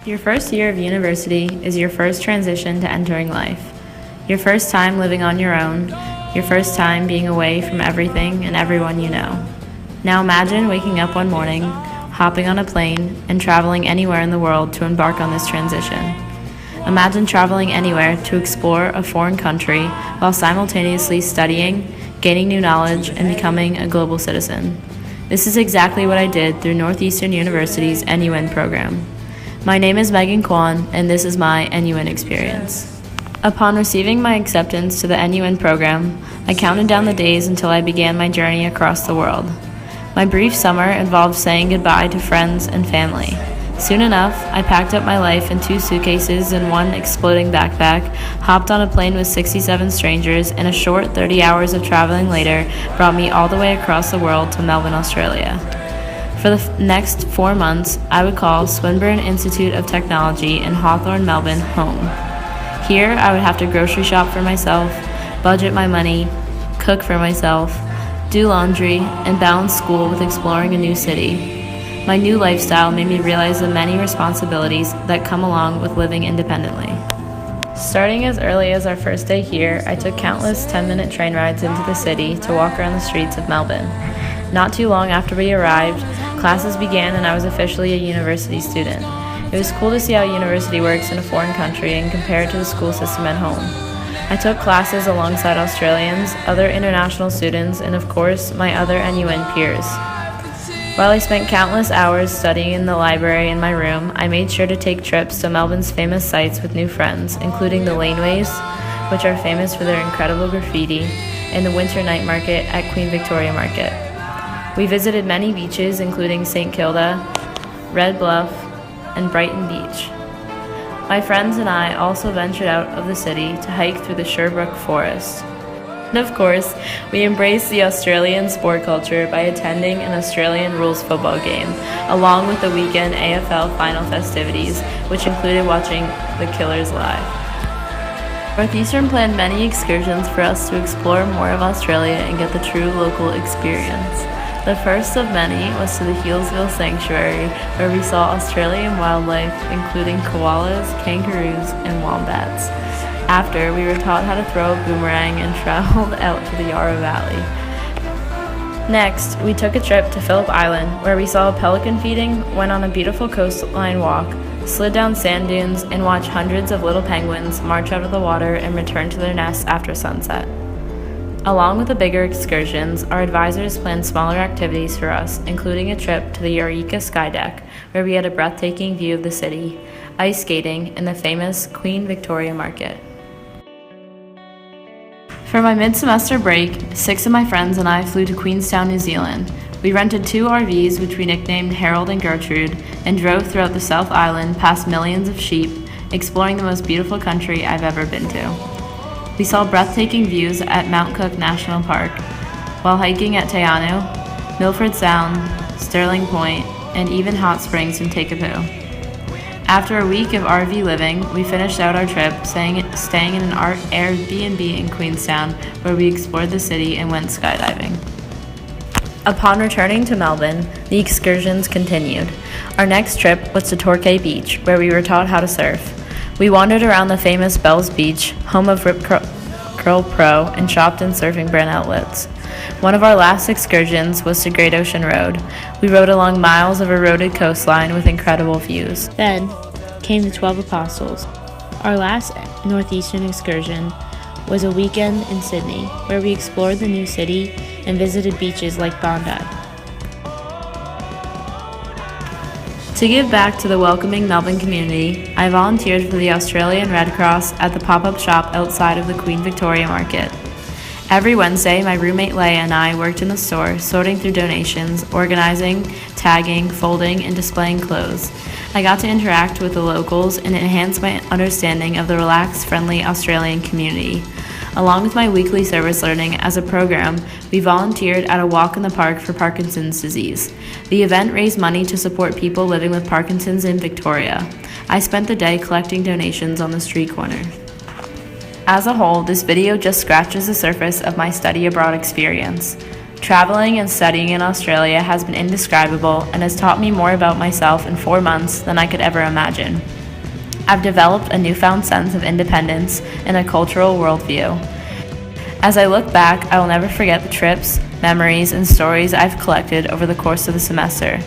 Your first year of university is your first transition to entering life. Your first time living on your own, your first time being away from everything and everyone you know. Now imagine waking up one morning, hopping on a plane, and traveling anywhere in the world to embark on this transition. Imagine traveling anywhere to explore a foreign country while simultaneously studying, gaining new knowledge, and becoming a global citizen. This is exactly what I did through Northeastern University's NUin program. My name is Meghan Quon, and this is my NUin experience. Upon receiving my acceptance to the NUin program, I counted down the days until I began my journey across the world. My brief summer involved saying goodbye to friends and family. Soon enough, I packed up my life in 2 suitcases and 1 exploding backpack, hopped on a plane with 67 strangers, and a short 30 hours of traveling later brought me all the way across the world to Melbourne, Australia. For the next 4 months, I would call Swinburne Institute of Technology in Hawthorne, Melbourne, home. Here, I would have to grocery shop for myself, budget my money, cook for myself, do laundry, and balance school with exploring a new city. My new lifestyle made me realize the many responsibilities that come along with living independently. Starting as early as our first day here, I took countless 10-minute train rides into the city to walk around the streets of Melbourne. Not too long after we arrived, classes began and I was officially a university student. It was cool to see how university works in a foreign country and compare it to the school system at home. I took classes alongside Australians, other international students, and of course, my other NUin peers. While I spent countless hours studying in the library in my room, I made sure to take trips to Melbourne's famous sites with new friends, including the laneways, which are famous for their incredible graffiti, and the winter night market at Queen Victoria Market. We visited many beaches, including St. Kilda, Red Bluff, and Brighton Beach. My friends and I also ventured out of the city to hike through the Sherbrooke Forest. And of course, we embraced the Australian sport culture by attending an Australian rules football game, along with the weekend AFL final festivities, which included watching the Killers live. Northeastern planned many excursions for us to explore more of Australia and get the true local experience. The first of many was to the Healesville Sanctuary, where we saw Australian wildlife, including koalas, kangaroos, and wombats. After, we were taught how to throw a boomerang and traveled out to the Yarra Valley. Next, we took a trip to Phillip Island, where we saw pelican feeding, went on a beautiful coastline walk, slid down sand dunes, and watched hundreds of little penguins march out of the water and return to their nests after sunset. Along with the bigger excursions, our advisors planned smaller activities for us, including a trip to the Eureka Sky Deck, where we had a breathtaking view of the city, ice skating, and the famous Queen Victoria Market. For my mid-semester break, 6 of my friends and I flew to Queenstown, New Zealand. We rented 2 RVs, which we nicknamed Harold and Gertrude, and drove throughout the South Island past millions of sheep, exploring the most beautiful country I've ever been to. We saw breathtaking views at Mount Cook National Park, while hiking at Te Anau, Milford Sound, Stirling Point, and even hot springs in Takapau. After a week of RV living, we finished out our trip staying in an Airbnb in Queenstown, where we explored the city and went skydiving. Upon returning to Melbourne, the excursions continued. Our next trip was to Torquay Beach, where we were taught how to surf. We wandered around the famous Bells Beach, home of Rip Curl Pro, and shopped in surfing brand outlets. One of our last excursions was to Great Ocean Road. We rode along miles of eroded coastline with incredible views. Then came the 12 Apostles. Our last Northeastern excursion was a weekend in Sydney, where we explored the new city and visited beaches like Bondi. To give back to the welcoming Melbourne community, I volunteered for the Australian Red Cross at the pop-up shop outside of the Queen Victoria Market. Every Wednesday, my roommate Leia and I worked in the store, sorting through donations, organizing, tagging, folding, and displaying clothes. I got to interact with the locals and enhance my understanding of the relaxed, friendly Australian community. Along with my weekly service learning as a program, we volunteered at a walk in the park for Parkinson's disease. The event raised money to support people living with Parkinson's in Victoria. I spent the day collecting donations on the street corner. As a whole, this video just scratches the surface of my study abroad experience. Traveling and studying in Australia has been indescribable and has taught me more about myself in 4 months than I could ever imagine. I've developed a newfound sense of independence and a cultural worldview. As I look back, I will never forget the trips, memories, and stories I've collected over the course of the semester.